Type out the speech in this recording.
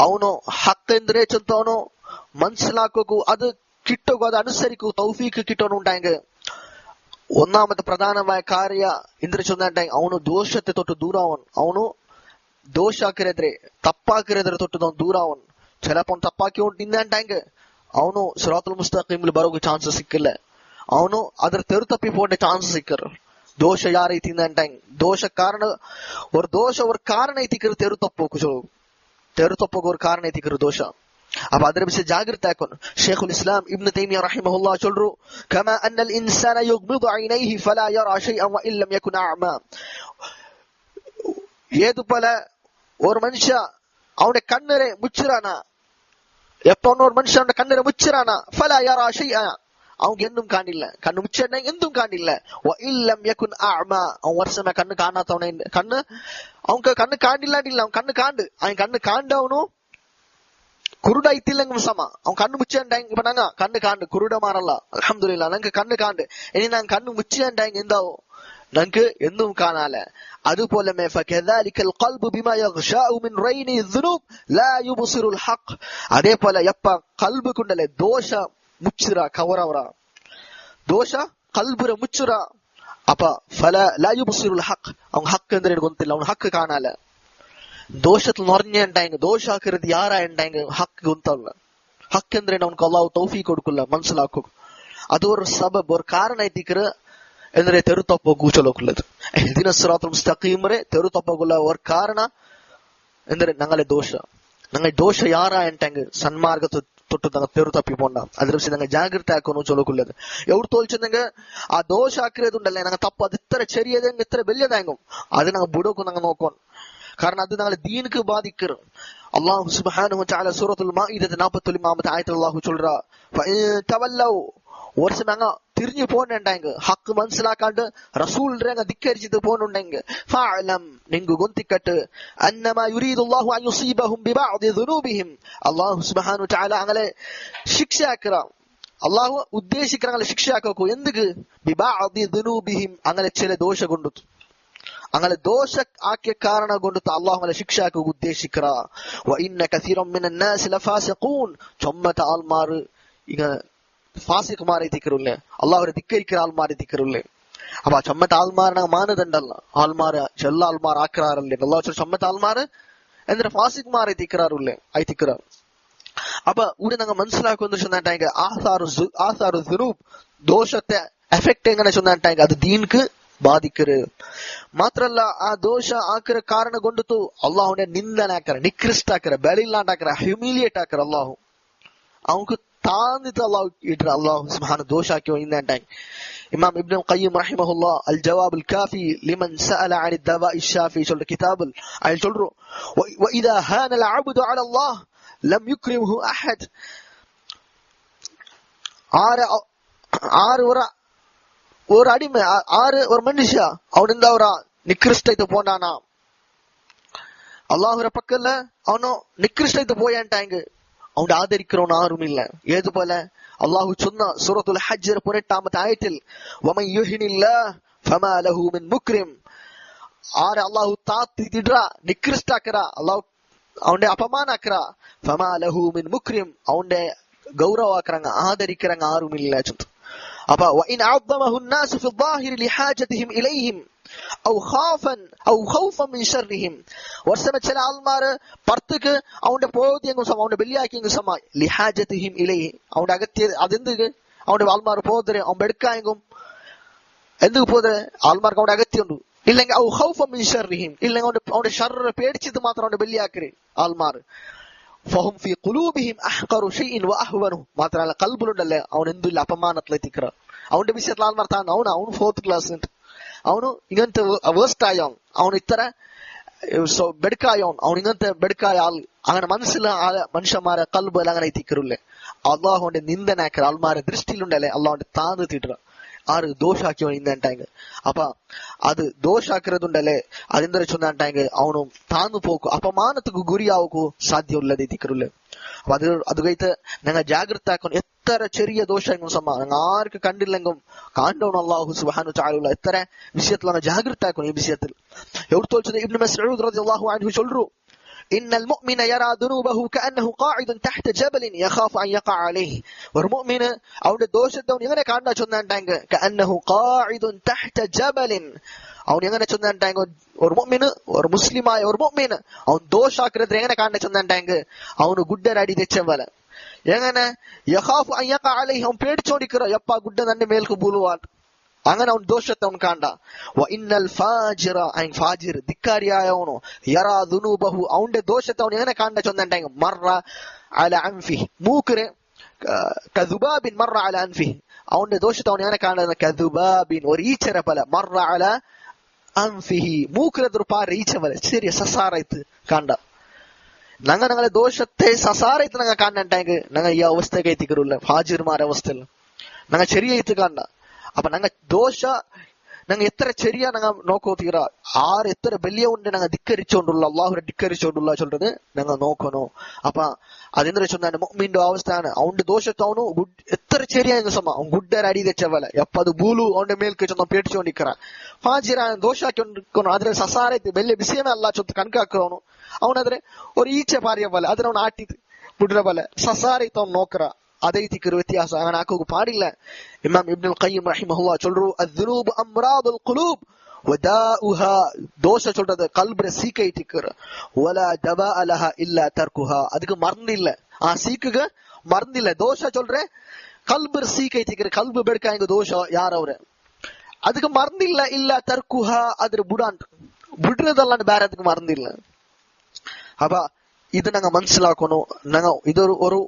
ಅವನು ಹಕ್ ಎಂದ್ರೆ ಚಂತ ಅವನು മനസ്സിലാക്കൂ, അത് കിട്ടുക, അത് അനുസരിക്കൂ, തൗഫീക്ക് കിട്ടണുണ്ടെങ്കിൽ ഒന്നാമത്തെ പ്രധാനമായ ಕಾರ್ಯ ಇಂದ್ರ ಚೊಂದಂಟಾಗ ಅವನು ದೋಷತೆ ತೊಟ್ಟು ದೂರ ಅವನು ದೋಷ ಹಾಕಿರದ್ರೆ ತಪ್ಪಾಕಿರದ್ರೆ ತೊಟ್ಟು ಅವನು ದೂರ ചിലപ്പോ ತಪ್ಪಾಕಿ ತಿಂದಂಟಾಗ ಅವನು ಸಿರಾತುಲ್ ಮುಸ್ತಖೀಮ್ಲಿ ಬರೋಕೆ ಚಾನ್ಸಸ್ ಸಿಕ್ಕಿಲ್ಲ, ಅವನು ಅದ್ರ ತೆರು ತಪ್ಪಿ போட ಚಾನ್ಸ್ ಸಿಕ್ಕರು. ದೋಷ ಯಾರ ತಿಂದಂಟಾಗ ದೋಷ ಕಾರಣ ஒரு ದೋಷ ஒரு ಕಾರಣ ಐತಿಕರು ತೆರು ತಪ್ಪೋಕೆ ஒரு ಕಾರಣ ಐತಿಕರು ದೋಷ. அப்ப ಅದರ ವಿಷಯ ಜಾಗೃತ ಹಾಕೋಣ. ಶೇಖುಲ್ ಇಸ್ಲಾಂ ಇಬ್ನ್ ತೈಮಿಯಾ ರಹಿಮಹುಲ್ಲಾ ಚೊಲ್ರು, ಕಮಾ ಅನ್ನಲ್ ಇನ್ಸಾನ ಯುಗ್ಮಿದು ಐನೈಹಿ ಫಲಾ ಯರಾ ಶೈಅನ್ ವ ಇನ್ ಲಮ್ ಯಕುನ್ ಅಅಮಾ. ஏது போல ஒரு மனுஷன் அவனுடைய கண்ணரை முச்சிரானா, எப்ப ஒரு மனுஷன் அவனுடைய கண்ணரை முச்சிரானா, ஃபலா யரா ஷைஅன், அவங்க என்னும் காணில்ல, கண்ணு முச்சேன்னா எந்தும் காணில்ல, வ இன் லம் யகுன் அஅமா, அவன் வருஷமா கண்ணு காணாதவனே, கண்ணு அவங்க கண்ணு காண்டில்லாண்டில்ல, அவன் கண்ணு காண்டு, அவன் கண்ணு காண்டவனும் ಕುರುಡ ಐತಿಲ್ಲಂಗ ಸಮ, ಅವ್ನ್ ಕಣ್ಣು ಮುಚ್ಚಿ ಅಂಟಾಂಗ್ ಇಪ್ಪ ನಂಗ ಕಣ್ಣು ಕಾಂಡು ಕುರುಡ ಮಾರಲ್ಲ, ಅಲ್ಹಮ್ದುಲಿಲ್ಲಾ ನಂಗೆ ಕಣ್ಣು ಕಾಂಡು, ഇനി நான் കണ്ണു മുച്ചി ಅಂಟಾಂಗ್ എന്താവോ ನಂಗೆ എന്തും കാണാല. അതുപോലെ ഫകദാലികൽ ഖൽബു ബിമാ യഗ്ശാഉ മിൻ റൈനി ദുനൂബ് ലാ യുബ്സിറുൽ ഹഖ്. അതേപോലെ ಯಪ್ಪ ಕಲ್ಬು ಕುಂಡಲೆ ದೋಷ ಮುಚ್ಚಿರ ಕವರವರ, ದೋಷ ಕಲ್ಬುರ ಮುಚ್ಚುರ, ಅಪ ಫಲ ಲಾ ಯುಬ್ಸಿರುಲ್ ಹಕ್, ಅವ್ನ್ ಹಕ್ ಅಂದ್ರೆ ಗೊತ್ತಿಲ್ಲ, ಅವ್ನ್ ಹಕ್ ಕಾಣಾಲ. ദോഷത്തിൽ നിറഞ്ഞുണ്ടായെങ്കിൽ ദോഷ ആക്കരുത് യാറായുണ്ടായെങ്കിൽ ഹക്ക് ഗുന്തല്ല. ഹക്ക് ಅಂದ್ರೆ അവനക്ക് അള്ളാഹു തൗഫീഖ് കൊടുക്കില്ല, മനസ്സിലാക്കുക. അത് ഒരു സബബ്, ഒരു ಕಾರಣ ಐತಿಕರ ಅಂದ್ರೆ ತೆರು ತಪ್ಪು ಕೂಚಲೋಕುಳ್ಳದು. ದಿನ ಸಿರಾತುಲ್ ಮುಸ್ತಖೀಮ್ರೆ ತೆರು ತಪ್ಪಗುಲ್ಲ ஒரு ಕಾರಣ ಅಂದ್ರೆ ഞങ്ങളെ ദോഷ യാറായുണ്ടായെങ്കിൽ സന്മാർഗ തൊട്ട് ഞങ്ങൾ തെരു തപ്പി പോണ്ട. ಅದ್ರ ವಿಷಯ ഞങ്ങൾ ಜಾಗೃತಿ ಹಾಕೋನು ಚೊಲೋಕುಳ್ಳದು. ಎವ್ರು ತೋಲ್ಚಂದಂಗ ಆ ದೋಷ ಹಾಕಿರೋದುಂಡಲ್ಲ ഞങ്ങൾ തപ്പ് അത് ഇത്ര ചെറിയതെങ്കിൽ ഇത്ര വലിയതായെങ്കും അത് ഞങ്ങൾ ബുಡೋಕು ഞങ്ങൾ നോക്കണം. കാരണം അത് ഞങ്ങളെ ദീനുക്ക് ബാധിക്കರು. അല്ലാഹു സുബ്ഹാനഹു വ തആല സൂറത്തുൽ മാഇദ 41 ആയത്തിൽ അല്ലാഹു ചൊല്ലുറ, ഫഇൻ തവല്ലൗ, ഒരു സമയം തിരിഞ്ഞു പോകണ്ടെങ്കിൽ ഹക്ക് മനസ്സിലാക്കാണ്ട് റസൂലിനെ ധിക്കരിച്ചിട്ട് പോകുന്നുണ്ടെങ്കിൽ ഫഅലം, നിങ്ങൾ ഗൊന്തിക്കട്ട്, അന്നമാ യുരീദുല്ലാഹു അൻ യുസീബഹും ബിബഅദി ദുനൂബിഹിം, അല്ലാഹു സുബ്ഹാനഹു വ തആല അങ്ങനെ ശിക്ഷയാക്കറ, അല്ലാഹു ഉദ്ദേശിക്കറ അങ്ങനെ ശിക്ഷയാക്കൂ. എന്തിക്ക്? ബിബഅദി ദുനൂബിഹിം, അങ്ങനെ ചില ദോഷ കൊണ്ടു, അങ്ങനെ ദോഷ ആക്കിയ കാരണ കൊണ്ട് അള്ളാഹു അങ്ങനെ ശിക്ഷാക്ക് ഉദ്ദേശിക്കറ. വ ഇന്ന കസീറൻ മിനൻ നാസി ലഫാസിഖൂൻ, ചൊമ്മത്ത ആൾമാർ ഇങ്ങ ഫാസിഖ്മാരെ തിക്കറുല്ലേ, അള്ളാഹുരെ ധിക്കരിക്കുന്ന ആൾമാരെ തിക്കറുല്ലേ. അപ്പൊ ആ ചൊമ്മത്ത ആൾമാരെ മാനദണ്ഡല്ല, ആൾമാര് ചെല്ല ആൾമാർ ആക്കിറാറല്ലേ, അള്ളാഹു ചൊമ്മത്ത ആൾമാര് എന്നിട്ട് ഫാസിഖ്മാരെ തിക്കറാറുല്ലേ, ആയി തിക്കറ. അപ്പൊ ഇവിടെ ഞങ്ങൾ മനസ്സിലാക്കുന്ന ചൊന്നിട്ടായെങ്കിൽ ആസാറു ദുനൂബ്, ദോഷത്തെ എഫക്ട് എങ്ങനെ ചൊന്നിട്ടായെങ്കിൽ അത് ദീൻക്ക് ബാധിക്കരുത്. മാത്രല്ല ആ ദോഷ ആക്കിற ಕಾರಣ ಗೊಂಡಿತು ಅಲ್ಲಾಹುನೆ ನಿಂದನೆ ಹಾಕರ, ನಿಕೃಷ್ಟ ಹಾಕರ, ಬೆಳಿಲ್ಲಾಂಡ್ ಹಾಕರ, ಹ್ಯೂಮಿಲಿಯೇಟ್ ಹಾಕರ. ಅಲ್ಲಾಹು ಅವನ್ಕು ತಾಂದಿತ ಅಲ್ಲಾಹು ಇಟ್ರ, ಅಲ್ಲಾಹು ಸುಬ್ಹಾನ ದೋಷ ಹಾಕಿ ಇಂದಂಟ. ಇಮಾಮ್ ಇಬ್ನ್ ഖയ്യിം റഹിമഹുല്ലാ അൽ ജവാബുൽ കാഫി ലിമൻ സഅല അനി ദവാഇ ശാഫി ചൊല്ല കിതാബിൽ അയാൾ ചൊല്ലു, വഇദാ ഹാനൽ അബ്ദു അല അല്ലാഹ് ലം യുക്രിംഹു അഹദ്. ஒரு அடிமை ஒரு மனுஷா அவன் இந்த ஒரு நிக்கிருஷ்டத்து போனானா, அல்லாஹுர பக்கல்ல அவனும் நிக்கிருஷ்டத்து போயான்ட்டாங்க, அவன் ஆதரிக்கிறவன் யாரும் இல்ல. ஏது போல அல்லாஹு சொன்னா சூரத்துல் ஹஜ் 18 ஆயத்தில், வமன் யுஹினில்லாஹ் ஃபமா லஹு மின் முக்ரிம், அல்லாஹு தாத்தி திட்றா நிக்கிருஷ்டாக்கறா, அல்லாஹ் அவனுடைய அபமானாக்கறா, ஃபமா லஹு மின் முக்ரிம், அவனுடைய கௌரவாக்கறாங்க ஆதரிக்கிறாங்க யாரும் இல்ல. அப்ப وإن عظمه الناس في الظاهر لحاجتهم إليهم أو خوفا من شرهم, ஒரு சமய சில ஆள்மாரு பர்த்துக்கு அவனுடைய போதியங்க சம, அவனுடைய பெல்லியாக்கிங்க சம, லிஹாஜத்திஹிம் இலைஹி, அவனுடைய அகத்திய அது எந்துக்கு அவனுடைய ஆள்மாரு போதுரு, அவன் எடுக்காயங்கும் എന്തുക്ക് പോത് ആൾമാർക്ക് അവിടെ അകത്തിയുണ്ട്, ഇല്ലെങ്കിൽ ഔ ഖൗഫ മിൻ ശർരിഹിം, ഇല്ലെങ്കിൽ അവന്റെ ഷർറ് പേടിച്ചിട്ട് മാത്രം അവന്റെ ബലിയാക്കര് ആൾമാർ. ഫഹും ഫീ ഖുലൂബിഹിം അഹ്ഖറു ഷൈഇൻ വഅഹ്വനു, മാത്രമല്ല കൽബിലുണ്ടല്ലേ അവൻ എന്തില്ല അപമാനത്തിലെത്തിക്കറ. അവന്റെ വിഷയത്തിൽ ആൾമാർ താൻ അവನು 4th ക്ലാസ്, അവನು ഇങ്ങനത്തെ വേസ്റ്റ് ആയോൻ, അവൻ ഇത്ര ബെടുക്കായോൻ, അവൻ ഇങ്ങനത്തെ ബെടുക്കായ ആൾ, അങ്ങനെ മനസ്സിലായ മനുഷ്യന്മാരെ കൽബിൽ അങ്ങനെ എത്തിക്കറില്ലേ. അള്ളാഹുന്റെ നിന്ദനാക്കർ ആൾമാരെ ദൃഷ്ടിയിലുണ്ടല്ലേ അള്ളാഹുന്റെ താന്ന് തീട്ട ആറ് ദോഷാക്കിയോ ഇന്നണ്ടാங்க. அப்ப அது ದೋಷಾಕಿರೋದುಂಡಲೆ ಅದರಿಂದ ಚೊಂದಂಟಾಂಗ ಅವನು ತಾನು ಪೋಕು ಅಪಮಾನத்துக்கு ಗುರಿಯಾವಕು ಸಾಧ್ಯ ಉಳ್ಳದೆ ತಿಕ್ಕರುlle. അതുകഴിത്ത് ഞങ്ങൾ ജാഗ്രത ആക്കണം. എത്ര ചെറിയ ദോഷങ്ങളും സമ്മ ഞങ്ങൾ ആർക്ക് കണ്ടില്ലെങ്കും കാണ്ടവണം അല്ലാഹു സുബ്ഹാനഹു തആല എത്ര വിഷയത്തിൽ ഞങ്ങൾ ജാഗ്രത ആക്കണം. ഈ വിഷയത്തിൽ എവിടെ തോൽച്ചത് ഇബ്നു മസ്ഊദ് റളിയല്ലാഹു അൻഹു ചൊല്ലു, இன்னல் முஃமின யரா துனூபஹு கஅன்னஹு ഖാഇദുൻ തഹ്ത ജബലിൻ യഖാഫു അൻ യഖഅ അലൈഹി. ഒരു മുഅ്മിന് അവന്റെ ദോഷത്തെ അവൻ എങ്ങനെ കാണാ ചൊന്നാണ്ടാങ്ക കഅന്നഹു ഖാഇദുൻ തഹ്ത ജബലിൻ. അവൻ എങ്ങനെ ചൊന്നാണ്ടാങ്ക ഒരു മുഅ്മിന് ഒരു മുസ്ലിമായ ഒരു മുഅ്മിന് അവൻ ദോഷാക്രത എങ്ങനെ കാണാ ചൊന്നാണ്ടാങ്ക അവನು ಗುಡ್ಡರಾಡಿ ತೆಚ್ಚವಲ എങ്ങനെ യഖാഫു അൻ യഖഅ അലൈഹി അവൻ പേടിച്ചോടിക്കറ ಯಪ್ಪ ಗುಡ್ಡ ನನ್ನ ಮೇಲ್ಕು ಬೀಳುವಾನ್ അങ്ങനെ അവൻ ദോഷത്തെ അവൻ കാണ്ട. വ ഇന്നൽ ഫാജിറ അൻ ഫാജിർ ധിക്കാരിയായവനോ യറാ ദുനൂബഹു അവന്റെ ദോഷത്തെ അവൻ എങ്ങനെ കാണാ ചൊന്നാണ്ടാങ്ക മറ അല അൻഫിഹി മൂക്കരെ കദുബാബിൻ മറ അല അൻഫിഹി അവന്റെ ദോഷത്തെ അവൻ എങ്ങനെ കാണുന്ന കദുബാബിൻ ഒരു ഈച്ചര പോലെ മറ അല അൻഫിഹി മൂക്കരതൊരു പാറ ഈച്ച പോലെ ചെറിയ സസാറായിട്ട് കാണ്ട. ഞങ്ങളെ ദോഷത്തെ സസാറായിട്ട് ഞങ്ങൾ കാണണ്ടാങ്ക ഞങ്ങൾ ഈ അവസ്ഥക്ക് എത്തിക്കറില്ല ഫാജിർമാരുടെ അവസ്ഥയിൽ ഞങ്ങൾ ചെറിയ കാണ്ട. അപ്പൊ ഞങ്ങൾ ദോഷ ഞങ്ങൾ എത്ര ചെറിയ ഞങ്ങൾ നോക്കോത്തീറ ആറ് എത്ര വലിയ ഉണ്ട് ഞങ്ങൾ ധിക്കരിച്ചോണ്ടുള്ള അള്ളാഹുരെ ധിക്കരിച്ചോണ്ടുള്ള ചൊല്ലത് ഞങ്ങൾ നോക്കണോ. അപ്പൊ അതെന്താ ചൊന്നാണ് മുഅ്മിന്റെ അവസ്ഥയാണ് അവന്റെ ദോഷത്തെ അവನು എത്ര ചെറിയ സമ അവൻ ಗುಡ್ಡರಾಡಿ ತೆಚ್ಚವಲ ಯಪ್ಪ ಅದು ಬೂಲು ಅವನ ಮೇಲ್ಕೆ ಚೊಂದ ಪೇಟಿಸೋಂಡಿಕ್ಕರ ಫಾಜಿರ ದೋಷ ಹಾಕಿಕೊಂಡು ಅದ್ರ ಸಸಾರೈತಿ ಬೆಲ್ಲೆ ಬಿಸಿಯನ ಅಲ್ಲ ಚೊಂತ ಕಣ್ಕಾಕವನು ಅವನಾದ್ರೆ ഒരു ഈച്ച പാറിയ പോലെ അതിനവൻ ആട്ടിത് ಬಿಡ್ರ പോലെ സസാരൈത്ത് അവൻ നോക്കറ അതൈത്തിക്കൊരു വ്യത്യാസം അങ്ങനെ ആക്കുക പാടില്ല. ഇമാം ഇബ്നുൽ ഖയ്യിം റഹിമഹുല്ലാ ചൊല്ലു അദ്ദുനൂബ് അംറാദുൽ ഖുലൂബ് വദാഉഹാ ദോഷ ചൊല്ലത് കൽബിനെ സീക്കൈറ്റിക്കറ വലാ ദവാ ലഹ ഇല്ലാ തർക്കുഹ ಅದಕ್ಕೆ ಮರ್ನಿಲ್ಲ ಆ ಸೀಕಗೆ ಮರ್ನಿಲ್ಲ ದೋಷ ಚೊಲ್ರೆ ಕಲ್ಬ್ ಸೀಕೈತಿಕರೆ ಕಲ್ಬ್ ಬೆಡ್ಕಾಂಗ ದೋಷ ಯಾರವ್ರೆ ಅದಕ್ಕೆ ಮರ್ನಿಲ್ಲ ಇಲ್ಲ ತರ್ಕುಹ ಅದ್ರ ಬುಡಾಂಟ್ ಬಿಡ್ರದಲ್ಲ ಬೇರೆ ಅದಕ್ಕೆ ಮರ್ನಿಲ್ಲ. അപ്പൊ ഇത് ഞങ്ങൾ മനസ്സിലാക്കണു. ഞങ്ങൾ ഇതൊരു